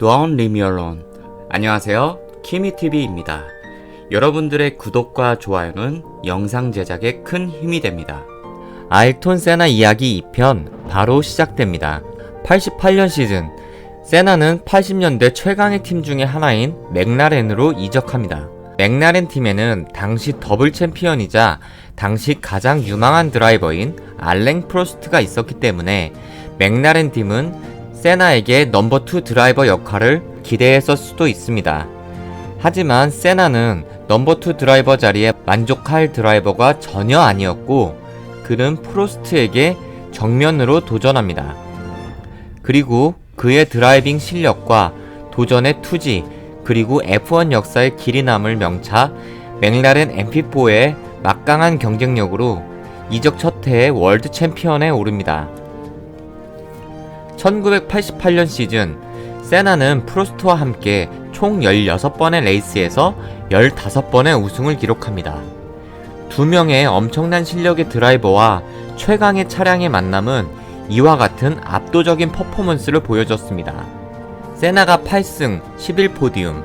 Don't Leave Me Alone. 안녕하세요, 키미TV입니다. 여러분들의 구독과 좋아요는 영상 제작에 큰 힘이 됩니다. 아일톤 세나 이야기 2편 바로 시작됩니다. 88년 시즌, 세나는 80년대 최강의 팀 중에 하나인 맥라렌으로 이적합니다. 맥라렌 팀에는 당시 더블 챔피언이자 당시 가장 유망한 드라이버인 알랭 프로스트가 있었기 때문에 맥라렌 팀은 세나에게 넘버2 드라이버 역할을 기대했을 수도 있습니다. 하지만 세나는 넘버2 드라이버 자리에 만족할 드라이버가 전혀 아니었고 그는 프로스트에게 정면으로 도전합니다. 그리고 그의 드라이빙 실력과 도전의 투지 그리고 F1 역사의 길이 남을 명차 맥라렌 MP4의 막강한 경쟁력으로 이적 첫 해에 월드 챔피언에 오릅니다. 1988년 시즌, 세나는 프로스트와 함께 총 16번의 레이스에서 15번의 우승을 기록합니다. 두 명의 엄청난 실력의 드라이버와 최강의 차량의 만남은 이와 같은 압도적인 퍼포먼스를 보여줬습니다. 세나가 8승 11포디움,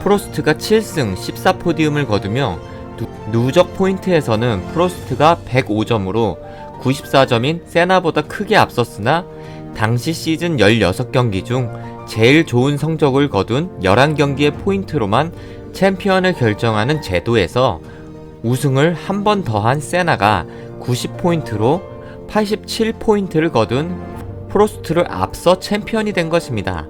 프로스트가 7승 14포디움을 거두며 누적 포인트에서는 프로스트가 105점으로 94점인 세나보다 크게 앞섰으나 당시 시즌 16경기 중 제일 좋은 성적을 거둔 11경기의 포인트로만 챔피언을 결정하는 제도에서 우승을 한 번 더한 세나가 90포인트로 87포인트를 거둔 프로스트를 앞서 챔피언이 된 것입니다.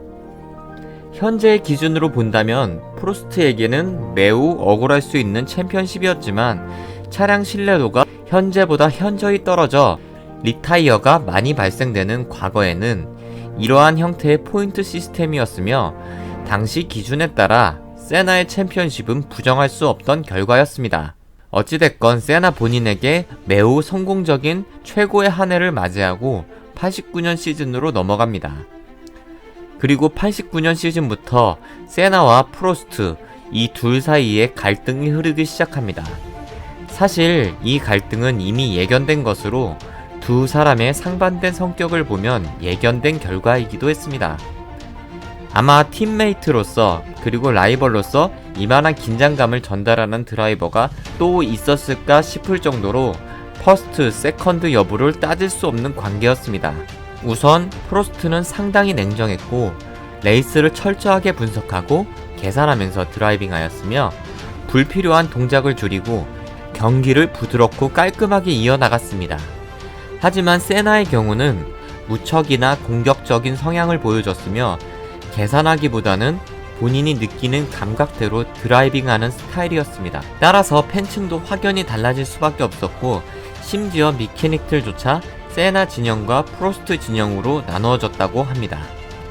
현재의 기준으로 본다면 프로스트에게는 매우 억울할 수 있는 챔피언십이었지만 차량 신뢰도가 현재보다 현저히 떨어져 리타이어가 많이 발생되는 과거에는 이러한 형태의 포인트 시스템이었으며 당시 기준에 따라 세나의 챔피언십은 부정할 수 없던 결과였습니다. 어찌됐건 세나 본인에게 매우 성공적인 최고의 한 해를 맞이하고 89년 시즌으로 넘어갑니다. 그리고 89년 시즌부터 세나와 프로스트 이 둘 사이에 갈등이 흐르기 시작합니다. 사실 이 갈등은 이미 예견된 것으로 두 사람의 상반된 성격을 보면 예견된 결과이기도 했습니다. 아마 팀메이트로서 그리고 라이벌로서 이만한 긴장감을 전달하는 드라이버가 또 있었을까 싶을 정도로 퍼스트, 세컨드 여부를 따질 수 없는 관계였습니다. 우선 프로스트는 상당히 냉정했고 레이스를 철저하게 분석하고 계산하면서 드라이빙하였으며 불필요한 동작을 줄이고 경기를 부드럽고 깔끔하게 이어나갔습니다. 하지만 세나의 경우는 무척이나 공격적인 성향을 보여줬으며 계산하기보다는 본인이 느끼는 감각대로 드라이빙하는 스타일이었습니다. 따라서 팬층도 확연히 달라질 수밖에 없었고 심지어 미케닉들조차 세나 진영과 프로스트 진영으로 나누어졌다고 합니다.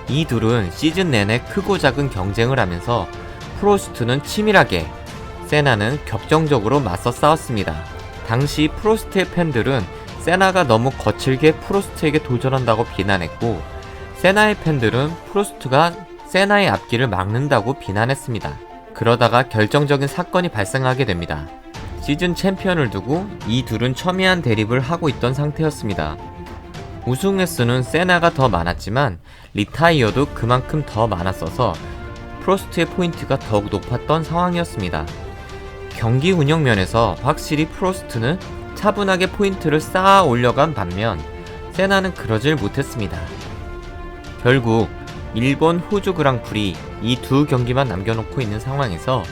이 둘은 시즌 내내 크고 작은 경쟁을 하면서 프로스트는 치밀하게, 세나는 격정적으로 맞서 싸웠습니다. 당시 프로스트의 팬들은 세나가 너무 거칠게 프로스트에게 도전한다고 비난했고 세나의 팬들은 프로스트가 세나의 앞길을 막는다고 비난했습니다. 그러다가 결정적인 사건이 발생하게 됩니다. 시즌 챔피언을 두고 이 둘은 첨예한 대립을 하고 있던 상태였습니다. 우승 횟수는 세나가 더 많았지만 리타이어도 그만큼 더 많았어서 프로스트의 포인트가 더욱 높았던 상황이었습니다. 경기 운영 면에서 확실히 프로스트는 차분하게 포인트를 쌓아 올려간 반면 세나는 그러질 못했습니다. 결국 일본 호주 그랑프리 이 두 경기만 남겨놓고 있는 상황에서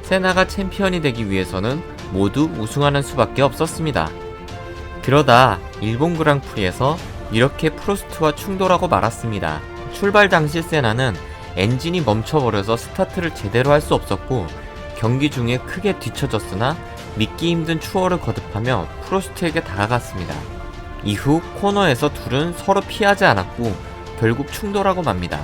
세나가 챔피언이 되기 위해서는 모두 우승하는 수밖에 없었습니다. 그러다 일본 그랑프리에서 이렇게 프로스트와 충돌하고 말았습니다. 출발 당시 세나는 엔진이 멈춰버려서 스타트를 제대로 할 수 없었고 경기 중에 크게 뒤처졌으나 믿기 힘든 추월을 거듭하며 프로스트에게 다가갔습니다. 이후 코너에서 둘은 서로 피하지 않았고 결국 충돌하고 맙니다.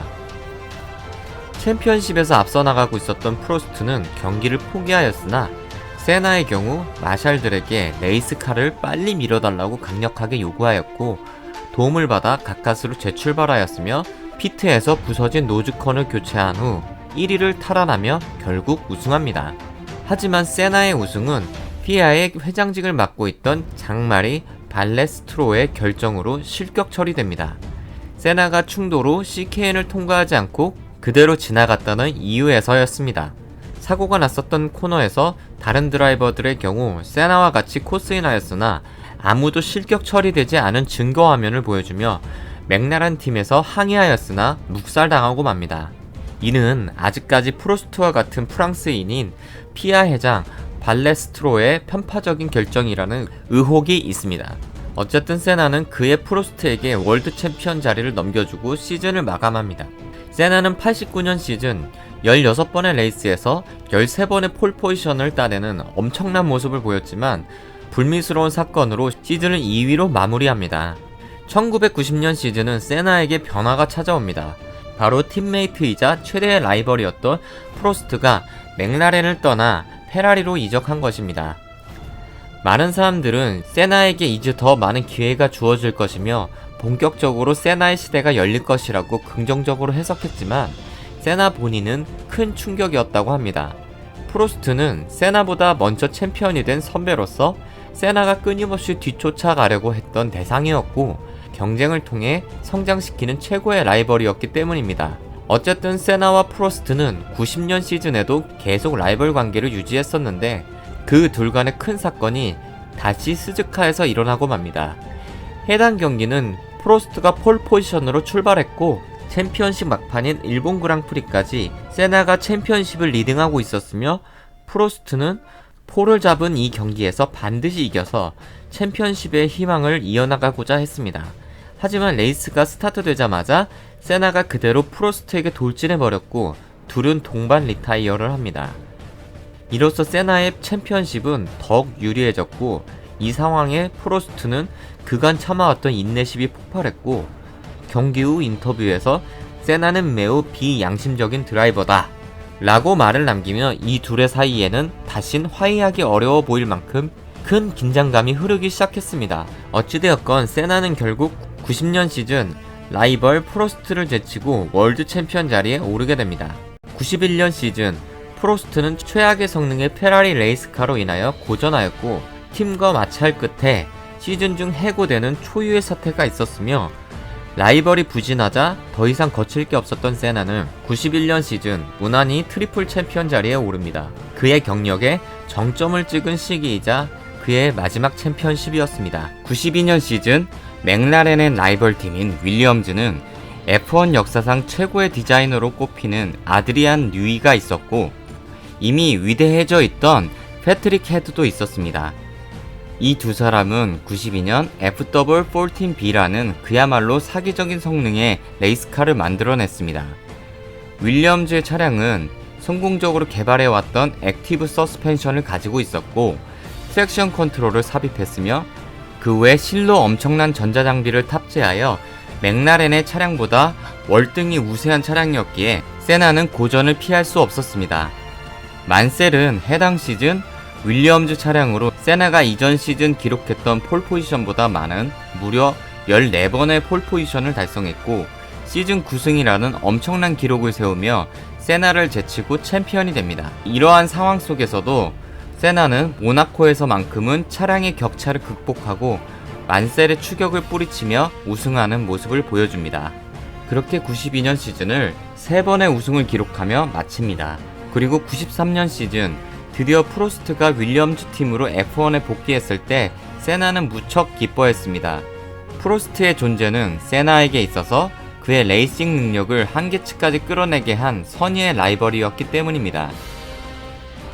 챔피언십에서 앞서 나가고 있었던 프로스트는 경기를 포기하였으나 세나의 경우 마샬들에게 레이스카를 빨리 밀어달라고 강력하게 요구하였고 도움을 받아 가까스로 재출발하였으며 피트에서 부서진 노즈컨을 교체한 후 1위를 탈환하며 결국 우승합니다. 하지만 세나의 우승은 피아의 회장직을 맡고 있던 장마리 발레스트로의 결정으로 실격 처리됩니다. 세나가 충돌 후 CKN을 통과하지 않고 그대로 지나갔다는 이유에서였습니다. 사고가 났었던 코너에서 다른 드라이버들의 경우 세나와 같이 코스인하였으나 아무도 실격 처리되지 않은 증거 화면을 보여주며 맥라렌 팀에서 항의하였으나 묵살당하고 맙니다. 이는 아직까지 프로스트와 같은 프랑스인인 피아 회장 발레스트로의 편파적인 결정이라는 의혹이 있습니다. 어쨌든 세나는 그의 프로스트에게 월드 챔피언 자리를 넘겨주고 시즌을 마감합니다. 세나는 89년 시즌 16번의 레이스에서 13번의 폴 포지션을 따내는 엄청난 모습을 보였지만 불미스러운 사건으로 시즌을 2위로 마무리합니다. 1990년 시즌은 세나에게 변화가 찾아옵니다. 바로 팀메이트이자 최대의 라이벌이었던 프로스트가 맥라렌을 떠나 페라리로 이적한 것입니다. 많은 사람들은 세나에게 이제 더 많은 기회가 주어질 것이며 본격적으로 세나의 시대가 열릴 것이라고 긍정적으로 해석했지만 세나 본인은 큰 충격이었다고 합니다. 프로스트는 세나보다 먼저 챔피언이 된 선배로서 세나가 끊임없이 뒤쫓아가려고 했던 대상이었고 경쟁을 통해 성장시키는 최고의 라이벌이었기 때문입니다. 어쨌든 세나와 프로스트는 90년 시즌에도 계속 라이벌 관계를 유지했었는데 그 둘 간의 큰 사건이 다시 스즈카에서 일어나고 맙니다. 해당 경기는 프로스트가 폴 포지션으로 출발했고 챔피언십 막판인 일본 그랑프리까지 세나가 챔피언십을 리딩하고 있었으며 프로스트는 폴을 잡은 이 경기에서 반드시 이겨서 챔피언십의 희망을 이어나가고자 했습니다. 하지만 레이스가 스타트되자마자 세나가 그대로 프로스트에게 돌진해버렸고 둘은 동반 리타이어를 합니다. 이로써 세나의 챔피언십은 더욱 유리해졌고 이 상황에 프로스트는 그간 참아왔던 인내심이 폭발했고 경기 후 인터뷰에서 세나는 매우 비양심적인 드라이버다 라고 말을 남기며 이 둘의 사이에는 다신 화해하기 어려워 보일 만큼 큰 긴장감이 흐르기 시작했습니다. 어찌되었건 세나는 결국 90년 시즌 라이벌 프로스트를 제치고 월드 챔피언 자리에 오르게 됩니다. 91년 시즌 프로스트는 최악의 성능의 페라리 레이스카로 인하여 고전하였고 팀과 마찰 끝에 시즌 중 해고되는 초유의 사태가 있었으며 라이벌이 부진하자 더 이상 거칠 게 없었던 세나는 91년 시즌 무난히 트리플 챔피언 자리에 오릅니다. 그의 경력에 정점을 찍은 시기이자 그의 마지막 챔피언십이었습니다. 92년 시즌 맥라렌의 라이벌 팀인 윌리엄즈는 F1 역사상 최고의 디자이너로 꼽히는 아드리안 뉴이가 있었고 이미 위대해져 있던 패트릭 헤드도 있었습니다. 이 두 사람은 92년 FW14B라는 그야말로 사기적인 성능의 레이스카를 만들어냈습니다. 윌리엄즈의 차량은 성공적으로 개발해왔던 액티브 서스펜션을 가지고 있었고 트랙션 컨트롤을 삽입했으며 그 외 실로 엄청난 전자장비를 탑재하여 맥라렌의 차량보다 월등히 우세한 차량이었기에 세나는 고전을 피할 수 없었습니다. 만셀은 해당 시즌 윌리엄즈 차량으로 세나가 이전 시즌 기록했던 폴 포지션보다 많은 무려 14번의 폴 포지션을 달성했고 시즌 9승이라는 엄청난 기록을 세우며 세나를 제치고 챔피언이 됩니다. 이러한 상황 속에서도 세나는 모나코에서만큼은 차량의 격차를 극복하고 만셀의 추격을 뿌리치며 우승하는 모습을 보여줍니다. 그렇게 92년 시즌을 3번의 우승을 기록하며 마칩니다. 그리고 93년 시즌 드디어 프로스트가 윌리엄즈 팀으로 F1에 복귀했을 때 세나는 무척 기뻐했습니다. 프로스트의 존재는 세나에게 있어서 그의 레이싱 능력을 한계치까지 끌어내게 한 선의의 라이벌이었기 때문입니다.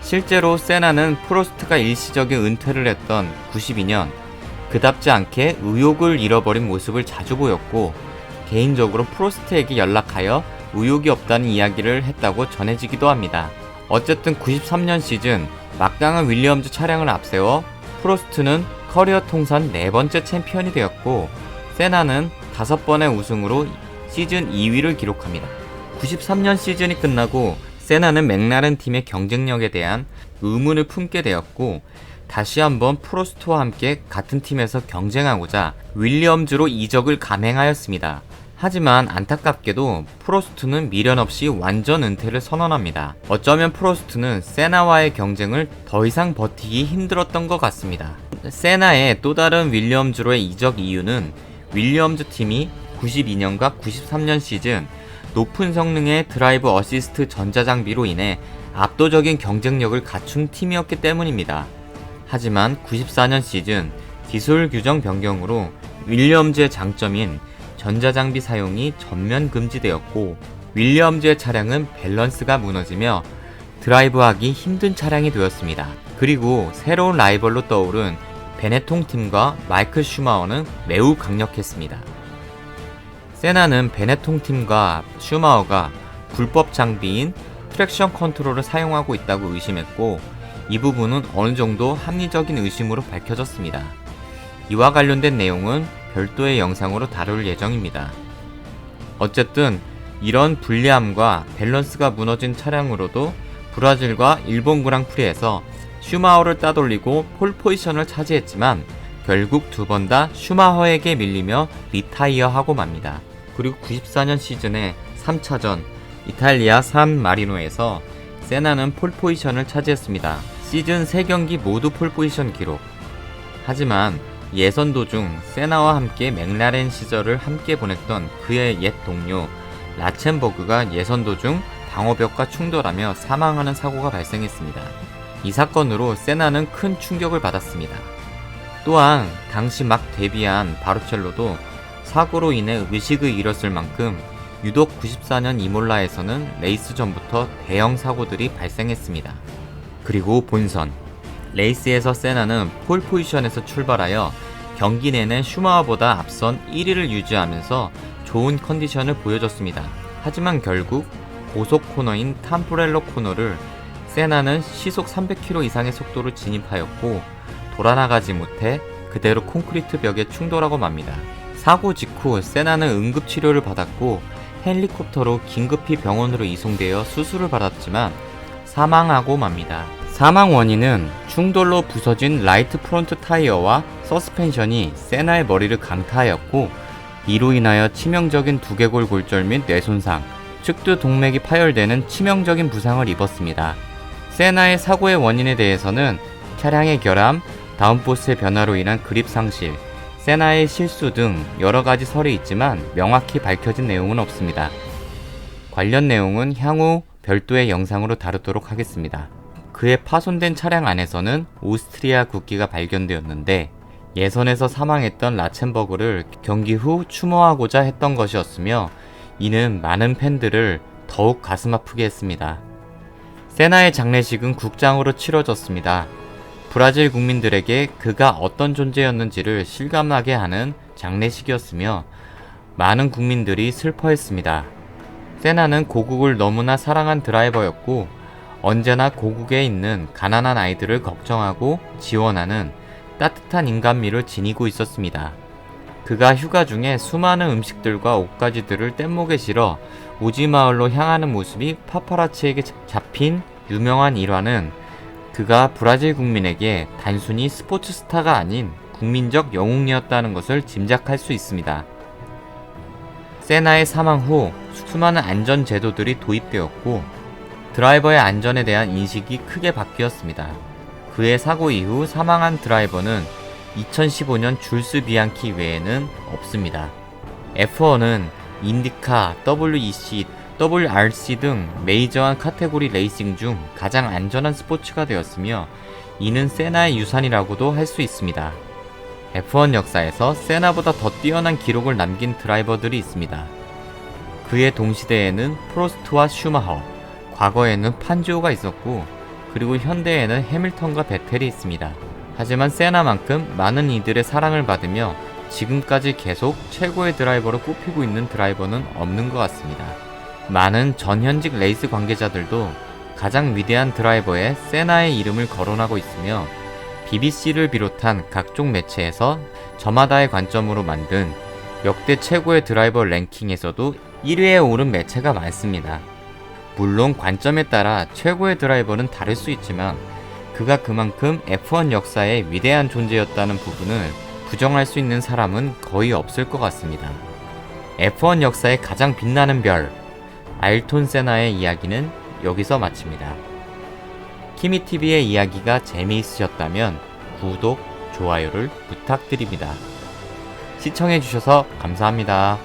실제로 세나는 프로스트가 일시적인 은퇴를 했던 92년 그답지 않게 의욕을 잃어버린 모습을 자주 보였고 개인적으로 프로스트에게 연락하여 의욕이 없다는 이야기를 했다고 전해지기도 합니다. 어쨌든 93년 시즌 막강한 윌리엄즈 차량을 앞세워 프로스트는 커리어 통산 4번째 챔피언이 되었고 세나는 5번의 우승으로 시즌 2위를 기록합니다. 93년 시즌이 끝나고 세나는 맥라렌 팀의 경쟁력에 대한 의문을 품게 되었고 다시 한번 프로스트와 함께 같은 팀에서 경쟁하고자 윌리엄즈로 이적을 감행하였습니다. 하지만 안타깝게도 프로스트는 미련 없이 완전 은퇴를 선언합니다. 어쩌면 프로스트는 세나와의 경쟁을 더 이상 버티기 힘들었던 것 같습니다. 세나의 또 다른 윌리엄즈로의 이적 이유는 윌리엄즈 팀이 92년과 93년 시즌 높은 성능의 드라이브 어시스트 전자장비로 인해 압도적인 경쟁력을 갖춘 팀이었기 때문입니다. 하지만 94년 시즌 기술 규정 변경으로 윌리엄즈의 장점인 전자장비 사용이 전면 금지되었고, 윌리엄즈의 차량은 밸런스가 무너지며 드라이브하기 힘든 차량이 되었습니다. 그리고 새로운 라이벌로 떠오른 베네통 팀과 마이클 슈마허는 매우 강력했습니다. 세나는 베네통 팀과 슈마허가 불법 장비인 트랙션 컨트롤을 사용하고 있다고 의심했고, 이 부분은 어느 정도 합리적인 의심으로 밝혀졌습니다. 이와 관련된 내용은 별도의 영상으로 다룰 예정입니다. 어쨌든 이런 불리함과 밸런스가 무너진 차량으로도 브라질과 일본 그랑프리에서 슈마허를 따돌리고 폴 포지션을 차지했지만 결국 두 번 다 슈마허에게 밀리며 리타이어하고 맙니다. 그리고 94년 시즌의 3차전 이탈리아 산 마리노에서 세나는 폴 포지션을 차지했습니다. 시즌 3경기 모두 폴 포지션 기록. 하지만 예선 도중 세나와 함께 맥라렌 시절을 함께 보냈던 그의 옛 동료 라첸버그가 예선 도중 방어벽과 충돌하며 사망하는 사고가 발생했습니다. 이 사건으로 세나는 큰 충격을 받았습니다. 또한 당시 막 데뷔한 바르첼로도 사고로 인해 의식을 잃었을 만큼 유독 94년 이몰라에서는 레이스 전부터 대형 사고들이 발생했습니다. 그리고 본선 레이스에서 세나는 폴 포지션에서 출발하여 경기 내내 슈마허보다 앞선 1위를 유지하면서 좋은 컨디션을 보여줬습니다. 하지만 결국 고속 코너인 탐프렐러 코너를 세나는 시속 300km 이상의 속도로 진입하였고 돌아나가지 못해 그대로 콘크리트 벽에 충돌하고 맙니다. 사고 직후 세나는 응급치료를 받았고 헬리콥터로 긴급히 병원으로 이송되어 수술을 받았지만 사망하고 맙니다. 사망 원인은 충돌로 부서진 라이트 프론트 타이어와 서스펜션이 세나의 머리를 강타하였고, 이로 인하여 치명적인 두개골 골절 및 뇌손상, 측두 동맥이 파열되는 치명적인 부상을 입었습니다. 세나의 사고의 원인에 대해서는 차량의 결함, 다운포스의 변화로 인한 그립 상실, 세나의 실수 등 여러가지 설이 있지만 명확히 밝혀진 내용은 없습니다. 관련 내용은 향후 별도의 영상으로 다루도록 하겠습니다. 그의 파손된 차량 안에서는 오스트리아 국기가 발견되었는데 예선에서 사망했던 라첸버그를 경기 후 추모하고자 했던 것이었으며, 이는 많은 팬들을 더욱 가슴 아프게 했습니다. 세나의 장례식은 국장으로 치러졌습니다. 브라질 국민들에게 그가 어떤 존재였는지를 실감나게 하는 장례식이었으며 많은 국민들이 슬퍼했습니다. 세나는 고국을 너무나 사랑한 드라이버였고 언제나 고국에 있는 가난한 아이들을 걱정하고 지원하는 따뜻한 인간미를 지니고 있었습니다. 그가 휴가 중에 수많은 음식들과 옷가지들을 뗏목에 실어 우지마을로 향하는 모습이 파파라치에게 잡힌 유명한 일화는 그가 브라질 국민에게 단순히 스포츠 스타가 아닌 국민적 영웅이었다는 것을 짐작할 수 있습니다. 세나의 사망 후 수많은 안전 제도들이 도입되었고 드라이버의 안전에 대한 인식이 크게 바뀌었습니다. 그의 사고 이후 사망한 드라이버는 2015년 줄스 비앙키 외에는 없습니다. F1은 인디카, WEC, WRC 등 메이저한 카테고리 레이싱 중 가장 안전한 스포츠가 되었으며 이는 세나의 유산이라고도 할 수 있습니다. F1 역사에서 세나보다 더 뛰어난 기록을 남긴 드라이버들이 있습니다. 그의 동시대에는 프로스트와 슈마허, 과거에는 판지오가 있었고 그리고 현대에는 해밀턴과 베텔이 있습니다. 하지만 세나만큼 많은 이들의 사랑을 받으며 지금까지 계속 최고의 드라이버로 꼽히고 있는 드라이버는 없는 것 같습니다. 많은 전현직 레이스 관계자들도 가장 위대한 드라이버에 세나의 이름을 거론하고 있으며 BBC를 비롯한 각종 매체에서 저마다의 관점으로 만든 역대 최고의 드라이버 랭킹에서도 1위에 오른 매체가 많습니다. 물론 관점에 따라 최고의 드라이버는 다를 수 있지만 그가 그만큼 F1 역사의 위대한 존재였다는 부분을 부정할 수 있는 사람은 거의 없을 것 같습니다. F1 역사의 가장 빛나는 별, 아일톤 세나의 이야기는 여기서 마칩니다. 키미TV의 이야기가 재미있으셨다면 구독, 좋아요를 부탁드립니다. 시청해주셔서 감사합니다.